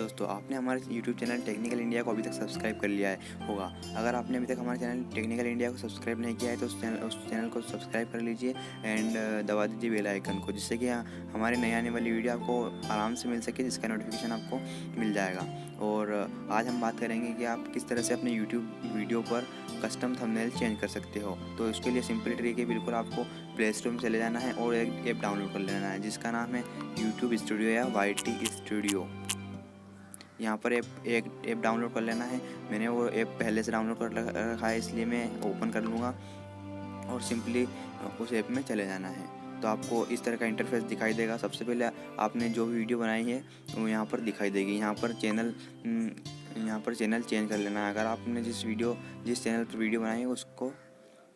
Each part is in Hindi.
दोस्तों, आपने हमारे YouTube चैनल टेक्निकल इंडिया को अभी तक सब्सक्राइब कर लिया है होगा। अगर आपने अभी तक हमारे चैनल टेक्निकल इंडिया को सब्सक्राइब नहीं किया है तो उस चैनल को सब्सक्राइब कर लीजिए एंड दबा दीजिए बेल आइकन को, जिससे कि हमारे नई आने वाली वीडियो आपको आराम से मिल सके, जिसका नोटिफिकेशन आपको मिल जाएगा। और आज हम बात करेंगे कि आप किस तरह से अपने YouTube वीडियो पर कस्टम थंबनेल चेंज कर सकते हो। तो इसके लिए सिंपल ट्रिक है, बिल्कुल आपको प्ले स्टोर में चले जाना है और एक ऐप डाउनलोड कर लेना है जिसका नाम है YouTube स्टूडियो या YT स्टूडियो। यहाँ पर एक ऐप डाउनलोड कर लेना है। मैंने वो ऐप पहले से डाउनलोड कर रखा है, इसलिए मैं ओपन कर लूँगा और सिंपली उस ऐप में चले जाना है। तो आपको इस तरह का इंटरफेस दिखाई देगा। सबसे पहले आपने जो वीडियो बनाई है वो यहाँ पर दिखाई देगी। यहाँ पर चैनल चेंज कर लेना है। अगर आपने जिस चैनल पर वीडियो बनाई है उसको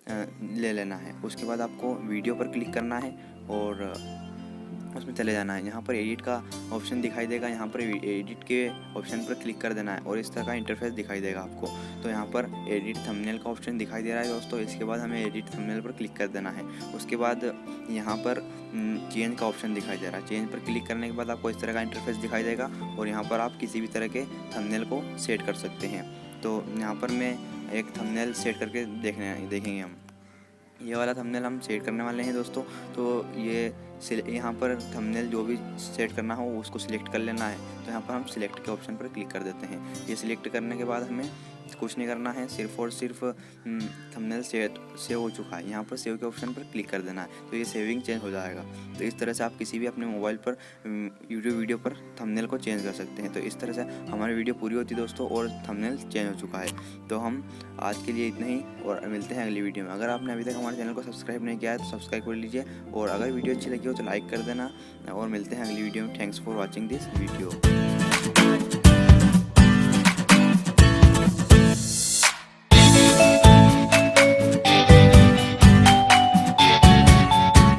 ले लेना है। उसके बाद आपको वीडियो पर क्लिक करना है और उसमें चले जाना है। यहाँ पर एडिट का ऑप्शन दिखाई देगा, यहाँ पर एडिट के ऑप्शन पर क्लिक कर देना है और इस तरह का इंटरफेस दिखाई देगा आपको। तो यहाँ पर एडिट थंबनेल का ऑप्शन दिखाई दे रहा है दोस्तों। इसके बाद हमें एडिट थंबनेल पर क्लिक कर देना है। उसके बाद यहाँ पर चेंज का ऑप्शन दिखाई दे रहा है। चेंज पर क्लिक करने के बाद आपको इस तरह का इंटरफेस दिखाई देगा और यहाँ पर आप किसी भी तरह के थंबनेल को सेट कर सकते हैं। तो यहाँ पर मैं एक थंबनेल सेट करके देखेंगे हम। ये वाला थंबनेल हम सेट करने वाले हैं दोस्तों। तो ये यहाँ पर थंबनेल जो भी सेट करना हो उसको सिलेक्ट कर लेना है। तो यहाँ पर हम सिलेक्ट के ऑप्शन पर क्लिक कर देते हैं। ये सिलेक्ट करने के बाद हमें कुछ नहीं करना है, सिर्फ और सिर्फ थंबनेल सेव हो चुका है। यहाँ पर सेव के ऑप्शन पर क्लिक कर देना है, तो ये सेविंग चेंज हो जाएगा। तो इस तरह से आप किसी भी अपने मोबाइल पर यूट्यूब वीडियो पर थंबनेल को चेंज कर सकते हैं। तो इस तरह से हमारी वीडियो पूरी होती है दोस्तों और थंबनेल चेंज हो चुका है। तो हम आज के लिए इतना ही और मिलते हैं अगली वीडियो में। अगर आपने अभी तक हमारे चैनल को सब्सक्राइब नहीं किया है तो सब्सक्राइब कर लीजिए और अगर वीडियो अच्छी लगी हो तो लाइक कर देना और मिलते हैं अगली वीडियो में। Thanks for watching this video.